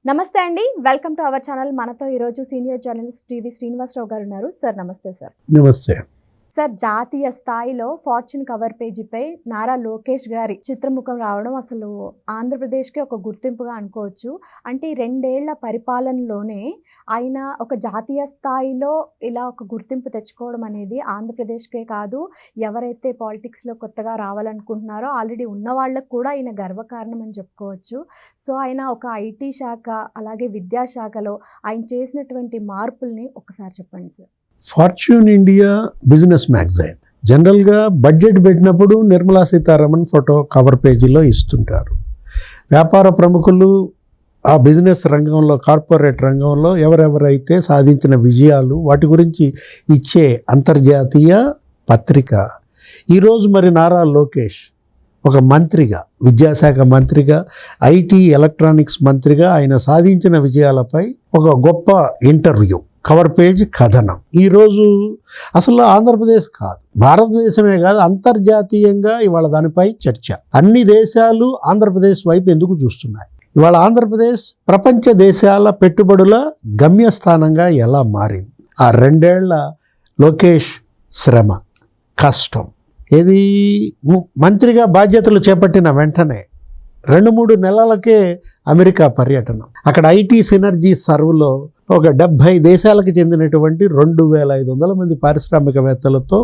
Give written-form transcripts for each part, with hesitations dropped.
నమస్తే అండి, welcome to our channel. మనతో ఈరోజు సీనియర్ జర్నలిస్ట్ టీవీ శ్రీనివాసరావు గారు ఉన్నారు. సార్ నమస్తే. సార్ నమస్తే. సార్, జాతీయ స్థాయిలో ఫార్చ్యూన్ కవర్ పేజీపై నారా లోకేష్ గారి చిత్రముఖం రావడం అసలు ఆంధ్రప్రదేశ్కి ఒక గుర్తింపుగా అనుకోవచ్చు. అంటే 2 ఏళ్ల పరిపాలనలోనే ఆయన ఒక జాతీయ స్థాయిలో ఇలా ఒక గుర్తింపు తెచ్చుకోవడం అనేది ఆంధ్రప్రదేశ్కే కాదు, ఎవరైతే పాలిటిక్స్లో కొత్తగా రావాలనుకుంటున్నారో ఆల్రెడీ ఉన్న వాళ్ళకు కూడా ఆయన గర్వకారణం అని చెప్పుకోవచ్చు. సో ఆయన ఒక ఐటీ శాఖ అలాగే విద్యాశాఖలో ఆయన చేసినటువంటి మార్పుల్ని ఒకసారి చెప్పండి sir. Fortune India business magazine జనరల్గా బడ్జెట్ పెట్టినప్పుడు నిర్మలా సీతారామన్ ఫోటో కవర్ పేజీలో ఇస్తుంటారు. వ్యాపార ప్రముఖులు ఆ బిజినెస్ రంగంలో, కార్పొరేట్ రంగంలో ఎవరెవరైతే సాధించిన విజయాలు వాటి గురించి ఇచ్చే అంతర్జాతీయ పత్రిక. ఈరోజు మరి నారా లోకేష్ ఒక మంత్రిగా, విద్యాశాఖ మంత్రిగా, ఐటీ ఎలక్ట్రానిక్స్ మంత్రిగా ఆయన సాధించిన విజయాలపై ఒక గొప్ప ఇంటర్వ్యూ, కవర్ పేజ్ కథనం. ఈరోజు అసలు ఆంధ్రప్రదేశ్ కాదు, భారతదేశమే కాదు, అంతర్జాతీయంగా ఇవాళ దానిపై చర్చ. అన్ని దేశాలు ఆంధ్రప్రదేశ్ వైపు ఎందుకు చూస్తున్నాయి? ఇవాళ ఆంధ్రప్రదేశ్ ప్రపంచ దేశాల పెట్టుబడుల గమ్యస్థానంగా ఎలా మారింది? ఆ 2 ఏళ్ల లోకేష్ శ్రమ, కష్టం. ఇది మంత్రిగా బాధ్యతలు చేపట్టిన వెంటనే 2-3 నెలలకే అమెరికా పర్యటన. అక్కడ ఐటీ సినర్జీ సర్వ్లో ఒక 70 దేశాలకు చెందినటువంటి 2500 మంది పారిశ్రామికవేత్తలతో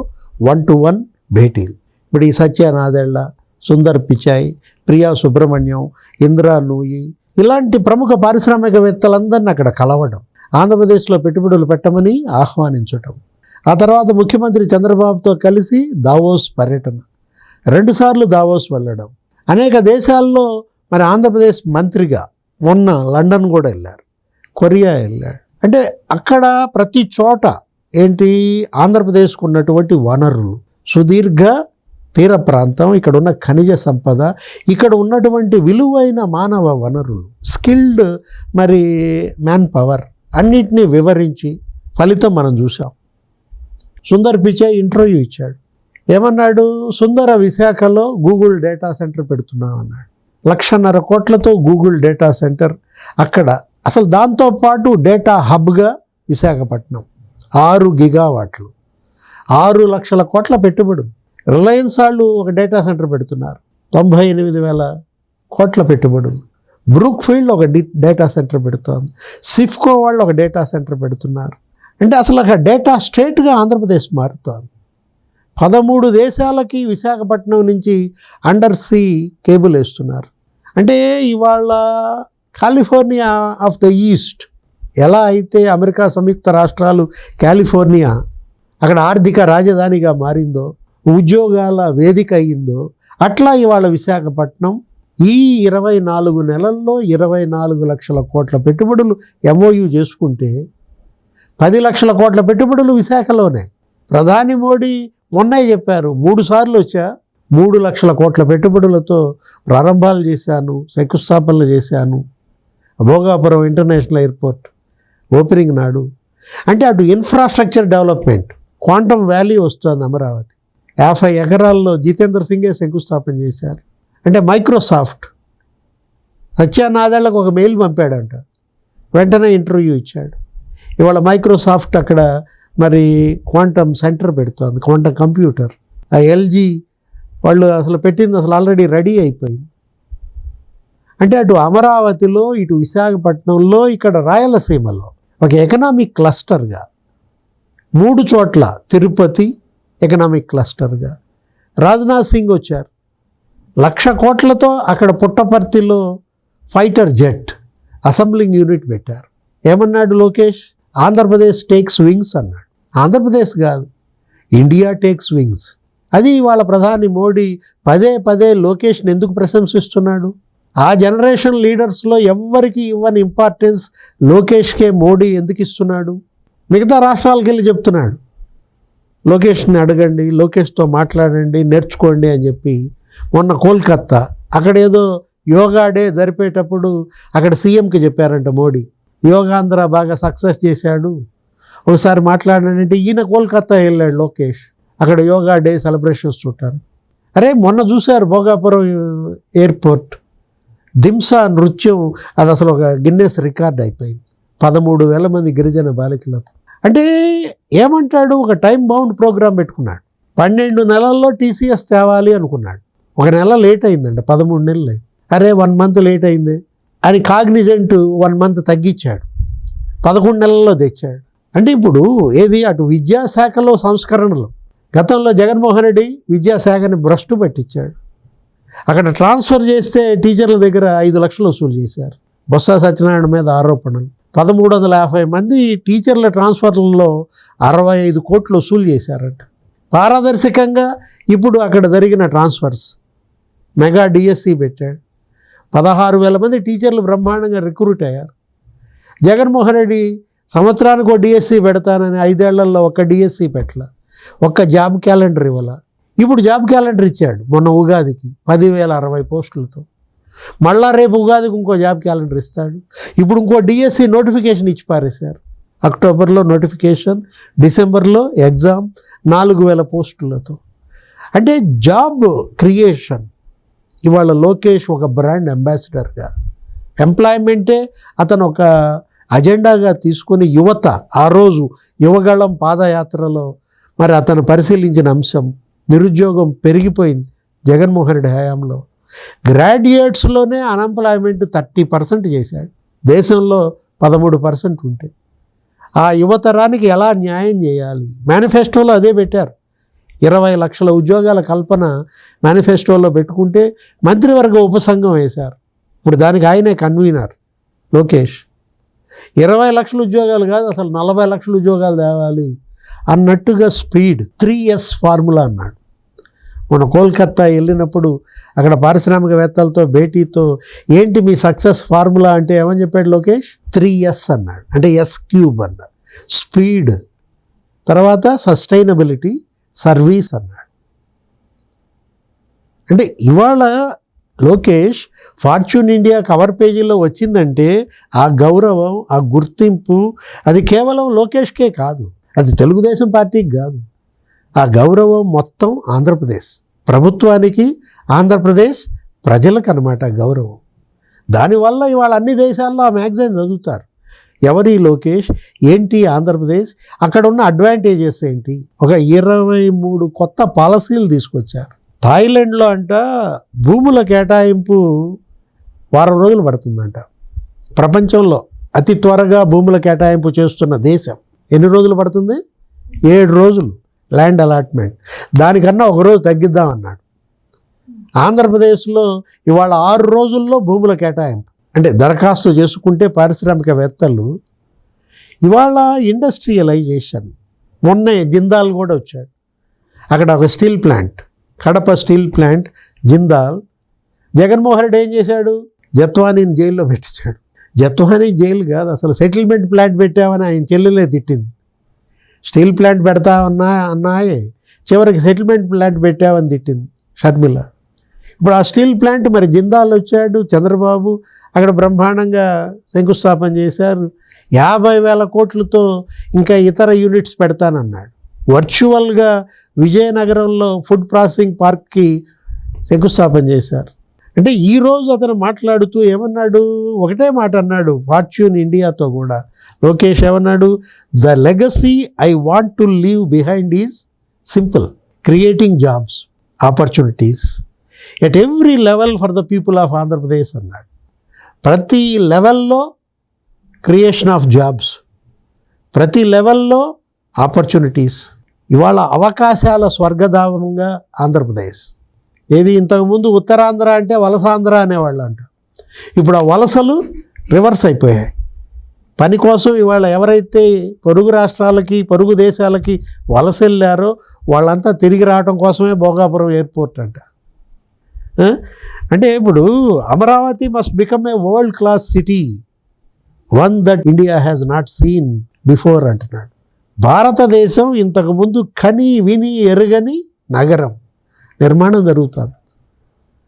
1-to-1 భేటీలు. ఇప్పుడు ఈ సత్య నాదెళ్ల, సుందర్ పిచాయ్, ప్రియా సుబ్రహ్మణ్యం, ఇందిరా నూయి ఇలాంటి ప్రముఖ పారిశ్రామికవేత్తలందరినీ అక్కడ కలవడం, ఆంధ్రప్రదేశ్లో పెట్టుబడులు పెట్టమని ఆహ్వానించటం. ఆ తర్వాత ముఖ్యమంత్రి చంద్రబాబుతో కలిసి దావోస్ పర్యటన, 2 సార్లు దావోస్ వెళ్ళడం, అనేక దేశాల్లో మరి ఆంధ్రప్రదేశ్ మంత్రిగా మొన్న లండన్ కూడా వెళ్ళారు, కొరియా వెళ్ళాడు. అంటే అక్కడ ప్రతి చోట ఏంటి, ఆంధ్రప్రదేశ్కు ఉన్నటువంటి వనరులు, సుదీర్ఘ తీర ప్రాంతం, ఇక్కడ ఉన్న ఖనిజ సంపద, ఇక్కడ ఉన్నటువంటి విలువైన మానవ వనరులు, స్కిల్డ్ మరి మ్యాన్ పవర్ అన్నిటినీ వివరించి ఫలితం మనం చూసాం. సుందర్ పిచాయ్ ఇంటర్వ్యూ ఇచ్చాడు. ఏమన్నాడు? సుందర విశాఖలో గూగుల్ డేటా సెంటర్ పెడుతున్నామన్నాడు. 1.5 కోట్లతో గూగుల్ డేటా సెంటర్ అక్కడ. అసలు దాంతోపాటు డేటా హబ్గా విశాఖపట్నం 6 గిగావాట్లు, 6 లక్షల కోట్ల పెట్టుబడులు. రిలయన్స్ వాళ్ళు ఒక డేటా సెంటర్ పెడుతున్నారు, 98,000 కోట్ల పెట్టుబడులు. బ్రూక్ ఫీల్డ్ ఒక డేటా సెంటర్ పెడుతోంది, సిఫ్కో వాళ్ళు ఒక డేటా సెంటర్ పెడుతున్నారు. అంటే అసలు అక్కడ డేటా స్టేట్గా ఆంధ్రప్రదేశ్ మారుతోంది. 13 దేశాలకి విశాఖపట్నం నుంచి అండర్ సీ కేబుల్ వేస్తున్నారు. అంటే ఇవాళ కాలిఫోర్నియా ఆఫ్ ద ఈస్ట్, ఎలా అయితే అమెరికా సంయుక్త రాష్ట్రాలు కాలిఫోర్నియా అక్కడ ఆర్థిక రాజధానిగా మారిందో, ఉద్యోగాల వేదిక అయ్యిందో, అట్లా ఇవాళ విశాఖపట్నం ఈ 24 నెలల్లో 24 లక్షల కోట్ల పెట్టుబడులు MOU చేసుకుంటే 10 లక్షల కోట్ల పెట్టుబడులు విశాఖలోనే. ప్రధాని మోడీ మొన్నే చెప్పారు, 3 సార్లు వచ్చా, 3 లక్షల కోట్ల పెట్టుబడులతో ప్రారంభాలు చేశాను, శంకుస్థాపనలు చేశాను. భోగాపురం ఇంటర్నేషనల్ ఎయిర్పోర్ట్ ఓపెనింగ్ నాడు. అంటే అటు ఇన్ఫ్రాస్ట్రక్చర్ డెవలప్మెంట్, క్వాంటమ్ వ్యాలీ వస్తుంది అమరావతి. 50 ఎకరాల్లో జితేంద్ర సింగే శంకుస్థాపన చేశారు. అంటే మైక్రోసాఫ్ట్ సత్యానాదేళ్లకు ఒక మెయిల్ పంపాడంట, వెంటనే ఇంటర్వ్యూ ఇచ్చాడు. ఇవాళ మైక్రోసాఫ్ట్ అక్కడ మరి క్వాంటమ్ సెంటర్ పెడుతోంది, క్వాంటమ్ కంప్యూటర్. ఆ LG వాళ్ళు అసలు పెట్టింది అసలు ఆల్రెడీ రెడీ అయిపోయింది. అంటే అటు అమరావతిలో, ఇటు విశాఖపట్నంలో, ఇక్కడ రాయలసీమలో ఒక ఎకనామిక్ క్లస్టర్గా, 3 చోట్ల తిరుపతి ఎకనామిక్ క్లస్టర్గా. రాజ్నాథ్ సింగ్ వచ్చారు, 1,00,000 కోట్లతో అక్కడ పుట్టపర్తిలో ఫైటర్ జెట్ అసెంబ్లింగ్ యూనిట్ పెట్టారు. ఏమన్నాడు లోకేష్? ఆంధ్రప్రదేశ్ టేక్స్ వింగ్స్ అన్నాడు. ఆంధ్రప్రదేశ్ కాదు, ఇండియా టేక్స్ వింగ్స్. అది ఇవాళ ప్రధాని మోడీ పదే లోకేష్ని ఎందుకు ప్రశంసిస్తున్నాడు? ఆ జనరేషన్ లీడర్స్లో ఎవ్వరికి ఇవ్వని ఇంపార్టెన్స్ లోకేష్కే మోడీ ఎందుకు ఇస్తున్నాడు? మిగతా రాష్ట్రాలకు వెళ్ళి చెప్తున్నాడు, లోకేష్ని అడగండి, లోకేష్తో మాట్లాడండి, నేర్చుకోండి అని చెప్పి. మొన్న కోల్కత్తా అక్కడ ఏదో యోగా డే జరిపేటప్పుడు అక్కడ సీఎంకి చెప్పారంట మోడీ, యోగాంధ్ర బాగా సక్సెస్ చేశాడు, ఒకసారి మాట్లాడానంటే. ఈయన కోల్కత్తా వెళ్ళాడు లోకేష్, అక్కడ యోగా డే సెలబ్రేషన్స్ చూడటాను. అరే మొన్న చూశారు భోగాపురం ఎయిర్పోర్ట్, దింసా నృత్యం అది అసలు ఒక గిన్నెస్ రికార్డ్ అయిపోయింది 13,000 మంది గిరిజన బాలికలతో. అంటే ఏమంటాడు, ఒక టైం బౌండ్ ప్రోగ్రామ్ పెట్టుకున్నాడు. 12 నెలల్లో టీసీఎస్ తేవాలి అనుకున్నాడు. 1 నెల లేట్ అయిందండి, 13 నెలలు అయింది. అరే 1 మంత్ లేట్ అయింది అని కాగ్నిజెంట్ 1 మంత్ తగ్గించాడు, 11 నెలల్లో తెచ్చాడు. అంటే ఇప్పుడు ఏది అటు విద్యాశాఖలో సంస్కరణలు, గతంలో జగన్మోహన్ రెడ్డి విద్యాశాఖని భ్రష్టు పట్టించాడు. అక్కడ ట్రాన్స్ఫర్ చేస్తే టీచర్ల దగ్గర 5 లక్షలు వసూలు చేశారు. బొత్స సత్యనారాయణ మీద ఆరోపణలు. 1350 మంది టీచర్ల ట్రాన్స్ఫర్లలో 65 కోట్లు వసూలు చేశారంట. పారదర్శకంగా ఇప్పుడు అక్కడ జరిగిన ట్రాన్స్ఫర్స్ మెగా డిఎస్సి పెట్టాడు. 16,000 మంది టీచర్లు బ్రహ్మాండంగా రిక్రూట్ అయ్యారు. జగన్మోహన్ రెడ్డి సంవత్సరానికి ఒక డిఎస్సి పెడతానని 5 ఏళ్లలో ఒక్క డిఎస్సి పెట్టల, ఒక్క జాబ్ క్యాలెండర్ ఇవ్వాల. ఇప్పుడు జాబ్ క్యాలెండర్ ఇచ్చాడు మొన్న ఉగాదికి 10,060 పోస్టులతో. మళ్ళా రేపు ఉగాదికి ఇంకో జాబ్ క్యాలెండర్ ఇస్తాడు. ఇప్పుడు ఇంకో డిఎస్సి నోటిఫికేషన్ ఇచ్చి పారేశారు. అక్టోబర్లో నోటిఫికేషన్, డిసెంబర్లో ఎగ్జామ్, 4,000 పోస్టులతో. అంటే జాబ్ క్రియేషన్. ఇవాళ లోకేష్ ఒక బ్రాండ్ అంబాసిడర్గా, ఎంప్లాయ్మెంటే అతను ఒక అజెండాగా తీసుకొని యువత, ఆ రోజు యువగళం పాదయాత్రలో మరి అతను పరిశీలించిన అంశం, నిరుద్యోగం పెరిగిపోయింది జగన్మోహన్ రెడ్డి హయాంలో. గ్రాడ్యుయేట్స్లోనే అన్ఎంప్లాయ్మెంట్ 30% చేశాడు. దేశంలో 13% ఉంటే ఆ యువతరానికి ఎలా న్యాయం చేయాలి, మేనిఫెస్టోలో అదే పెట్టారు. 20 లక్షల ఉద్యోగాల కల్పన మేనిఫెస్టోలో పెట్టుకుంటే మంత్రివర్గ ఉపసంఘం వేశారు. ఇప్పుడు దానికి ఆయనే కన్వీనర్ లోకేష్. 20 లక్షల ఉద్యోగాలు కాదు, అసలు 40 లక్షల ఉద్యోగాలు తేవాలి అన్నట్టుగా స్పీడ్ 3S ఫార్ములా అన్నాడు. మన కోల్కత్తా వెళ్ళినప్పుడు అక్కడ పారిశ్రామికవేత్తలతో భేటీతో ఏంటి మీ సక్సెస్ ఫార్ములా అంటే ఏమని చెప్పాడు లోకేష్? 3S అన్నాడు. అంటే S³ అన్నాడు. స్పీడ్, తర్వాత సస్టైనబిలిటీ, సర్వీస్ అన్నాడు. అంటే ఇవాళ లోకేష్ ఫార్చ్యూన్ ఇండియా కవర్ పేజీలో వచ్చిందంటే ఆ గౌరవం, ఆ గుర్తింపు అది కేవలం లోకేష్కే కాదు, అది తెలుగుదేశం పార్టీకి కాదు. ఆ గౌరవం మొత్తం ఆంధ్రప్రదేశ్ ప్రభుత్వానికి, ఆంధ్రప్రదేశ్ ప్రజలకు అన్నమాట గౌరవం. దానివల్ల ఇవాళ అన్ని దేశాల్లో ఆ మ్యాగజైన్ చదువుతారు. ఎవరి లోకేష్, ఏంటి ఆంధ్రప్రదేశ్, అక్కడ ఉన్న అడ్వాంటేజెస్ ఏంటి. ఒక 23 కొత్త పాలసీలు తీసుకొచ్చారు. థాయిలాండ్లో అంట భూముల కేటాయింపు 10 రోజులు పడుతుందంట. ప్రపంచంలో అతి త్వరగా భూముల కేటాయింపు చేస్తున్న దేశం. ఎన్ని రోజులు పడుతుంది? 7 రోజులు ల్యాండ్ అలాట్మెంట్. దానికన్నా 1 రోజు తగ్గిద్దామన్నాడు. ఆంధ్రప్రదేశ్లో ఇవాళ 6 రోజుల్లో భూముల కేటాయింపు. అంటే దరఖాస్తు చేసుకుంటే పారిశ్రామికవేత్తలు. ఇవాళ ఇండస్ట్రియలైజేషన్. మొన్నే జిందాల్ కూడా వచ్చాడు. అక్కడ ఒక steel plant, Kadapa steel plant, Jindal. Jaganmohan Reddy ఏం చేశాడు? జత్వానీని జైల్లో పెట్టించాడు. జత్వానీ జైలు కాదు, అసలు సెటిల్మెంట్ ప్లాంట్ పెట్టామని ఆయన చెల్లెలే తిట్టింది. స్టీల్ ప్లాంట్ పెడతా అన్నాయే, చివరికి సెటిల్మెంట్ ప్లాంట్ పెట్టామని తిట్టింది షర్మిల. ఇప్పుడు ఆ స్టీల్ ప్లాంట్ మరి జిందాల్ వచ్చాడు చంద్రబాబు, అక్కడ బ్రహ్మాండంగా శంకుస్థాపన చేశారు. 50,000 కోట్లతో ఇంకా ఇతర యూనిట్స్ పెడతానన్నాడు. వర్చువల్గా విజయనగరంలో ఫుడ్ ప్రాసెసింగ్ పార్క్కి శంకుస్థాపన చేశారు. అంటే ఈరోజు అతను మాట్లాడుతూ ఏమన్నాడు? ఒకటే మాట అన్నాడు ఫార్చ్యూన్ ఇండియాతో కూడా. లోకేష్ ఏమన్నాడు? The legacy I want to leave behind is simple, creating jobs, opportunities at every level for the people of Andhra Pradesh అన్నాడు. ప్రతి లెవెల్లో క్రియేషన్ ఆఫ్ జాబ్స్, ప్రతి లెవెల్లో ఆపర్చునిటీస్. ఇవాళ అవకాశాల స్వర్గధామంగా ఆంధ్రప్రదేశ్. ఏది ఇంతకుముందు ఉత్తరాంధ్ర అంటే వలసాంధ్ర అనేవాళ్ళు అంట. ఇప్పుడు ఆ వలసలు రివర్స్ అయిపోయాయి. పని కోసం ఇవాళ ఎవరైతే పొరుగు రాష్ట్రాలకి, పొరుగు దేశాలకి వలస వెళ్ళారో వాళ్ళంతా తిరిగి రావడం కోసమే భోగాపురం ఎయిర్పోర్ట్ అంట. అంటే ఇప్పుడు Amaravati must become a world class city, one that India has not seen before అంటున్నాడు. భారతదేశం ఇంతకుముందు కని విని ఎరుగని నగరం నిర్మాణం జరుగుతుంది.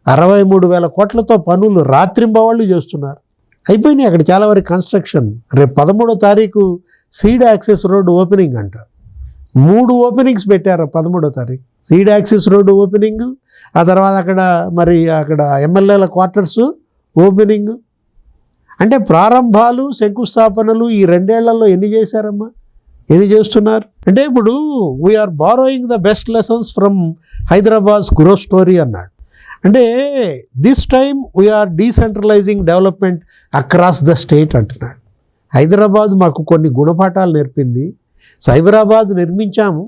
63,000 కోట్లతో పనులు రాత్రింబవాళ్ళు చేస్తున్నారు. అయిపోయినాయి అక్కడ చాలా వరకు కన్స్ట్రక్షన్. రేపు 13వ తారీఖు సీడ్ యాక్సెస్ రోడ్డు ఓపెనింగ్ అంట. 3 ఓపెనింగ్స్ పెట్టారు 13వ తారీఖు. సీడ్ యాక్సెస్ రోడ్డు ఓపెనింగ్, ఆ తర్వాత అక్కడ మరి అక్కడ ఎమ్మెల్యేల క్వార్టర్స్ ఓపెనింగ్. అంటే ప్రారంభాలు, శంకుస్థాపనలు ఈ 2 ఏళ్లలో ఎన్ని చేశారమ్మా, ఎన్ని చేస్తున్నారు? అంటే ఇప్పుడు we are borrowing the best lessons from Hyderabad's growth story అన్నాడు. అంటే this time we are decentralising development across the state అంటున్నాడు. హైదరాబాద్ మాకు కొన్ని గుణపాఠాలు నేర్పింది. సైబరాబాద్ నిర్మించాము,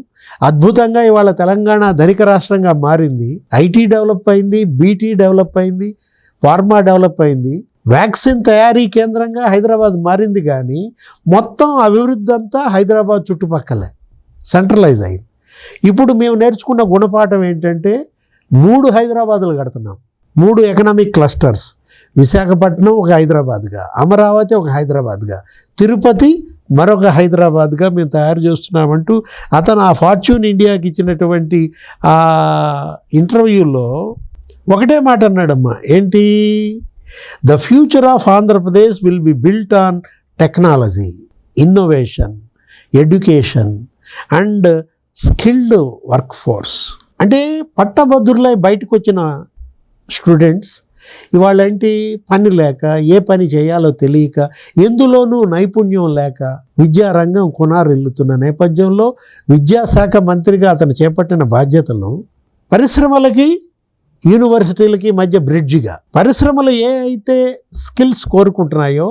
అద్భుతంగా ఇవాళ తెలంగాణ ధనిక రాష్ట్రంగా మారింది. ఐటీ డెవలప్ అయింది, బీటీ డెవలప్ అయింది, ఫార్మా డెవలప్ అయింది, వ్యాక్సిన్ తయారీ కేంద్రంగా హైదరాబాద్ మారింది. కానీ మొత్తం అభివృద్ధి అంతా హైదరాబాద్ చుట్టుపక్కలే సెంట్రలైజ్ అయింది. ఇప్పుడు మేము నేర్చుకున్న గుణపాఠం ఏంటంటే 3 హైదరాబాదులు కడుతున్నాం, 3 ఎకనామిక్ క్లస్టర్స్. విశాఖపట్నం ఒక హైదరాబాద్గా, అమరావతి ఒక హైదరాబాద్గా, తిరుపతి మరొక హైదరాబాద్గా మేము తయారు చేస్తున్నామంటూ అతను ఆ ఫార్చ్యూన్ ఇండియాకి ఇచ్చినటువంటి ఆ ఇంటర్వ్యూలో ఒకటే మాట అన్నాడమ్మా, ఏంటి, the future of Andhra Pradesh will be built on technology, innovation, education and skilled work force. అంటే పట్టభద్రులై బయటకు వచ్చిన స్టూడెంట్స్ ఇవాళ ఏంటి, పని లేక, ఏ పని చేయాలో తెలియక, ఎందులోనూ నైపుణ్యం లేక విద్యారంగం కొనారెల్లుతున్న నేపథ్యంలో విద్యాశాఖ మంత్రిగా అతను చేపట్టిన బాధ్యతలు పరిశ్రమలకి యూనివర్సిటీలకి మధ్య బ్రిడ్జిగా, పరిశ్రమలు ఏ అయితే స్కిల్స్ కోరుకుంటున్నాయో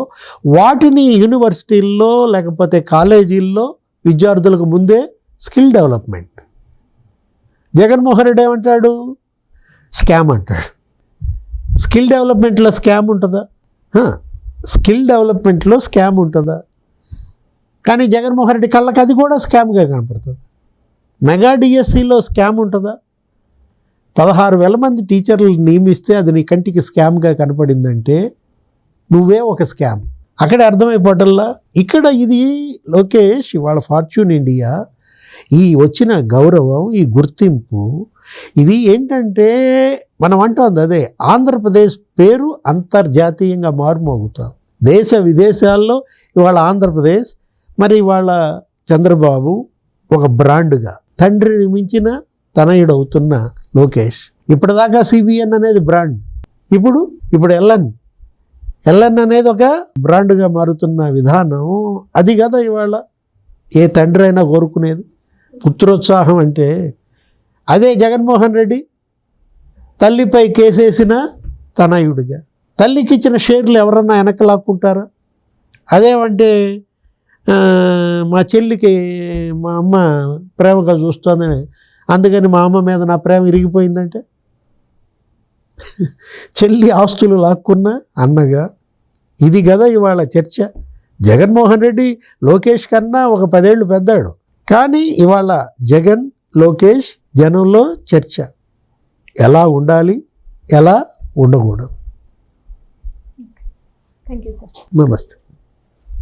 వాటిని యూనివర్సిటీల్లో లేకపోతే కాలేజీల్లో విద్యార్థులకు ముందే స్కిల్ డెవలప్మెంట్. జగన్మోహన్ రెడ్డి ఏమంటాడు, స్కామ్ అంటాడు. స్కిల్ డెవలప్మెంట్లో స్కామ్ ఉంటుందా? స్కిల్ డెవలప్మెంట్లో స్కామ్ ఉంటుందా? కానీ జగన్మోహన్ రెడ్డి కళ్ళకి అది కూడా స్కామ్గా కనపడుతుంది. మెగా డిఎస్సిలో స్కామ్ ఉంటుందా? 16,000 మంది టీచర్లు నియమిస్తే అది నీ కంటికి స్కామ్గా కనపడిందంటే నువ్వే ఒక స్కామ్. అక్కడే అర్థమైపోవటంలా. ఇక్కడ ఇది లోకేష్ ఇవాళ ఫార్చ్యూన్ ఇండియా ఈ వచ్చిన గౌరవం, ఈ గుర్తింపు, ఇది ఏంటంటే మనం అంటోంది అదే, ఆంధ్రప్రదేశ్ పేరు అంతర్జాతీయంగా మారుమోగుతుంది. దేశ విదేశాల్లో ఇవాళ ఆంధ్రప్రదేశ్, మరి ఇవాళ చంద్రబాబు ఒక బ్రాండ్గా, తండ్రిని మించిన తనయుడు అవుతున్న లోకేష్. ఇప్పటిదాకా సిబిఎన్ అనేది బ్రాండ్, ఇప్పుడు ఎల్ఎన్ అనేది ఒక బ్రాండ్గా మారుతున్న విధానం. అది కదా ఇవాళ ఏ తండ్రి అయినా కోరుకునేది, పుత్రోత్సాహం. అంటే అదే జగన్మోహన్ రెడ్డి తల్లిపై కేసేసిన తనయుడిగా, తల్లికి ఇచ్చిన షేర్లు ఎవరన్నా వెనక్కి లాక్కుంటారా? అదేమంటే మా చెల్లికి మా అమ్మ ప్రేమగా చూస్తోందని, అందుకని మా అమ్మ మీద నా ప్రేమ ఇరిగిపోయిందంటే, చెల్లి ఆస్తులు లాక్కున్న అన్నగా. ఇది కదా ఇవాళ చర్చ. జగన్మోహన్ రెడ్డి లోకేష్ కన్నా ఒక 10 ఏళ్ళు పెద్దాడు, కానీ ఇవాళ జగన్ లోకేష్ జనంలో చర్చ. ఎలా ఉండాలి, ఎలా ఉండకూడదు. Thank you sir. నమస్తే.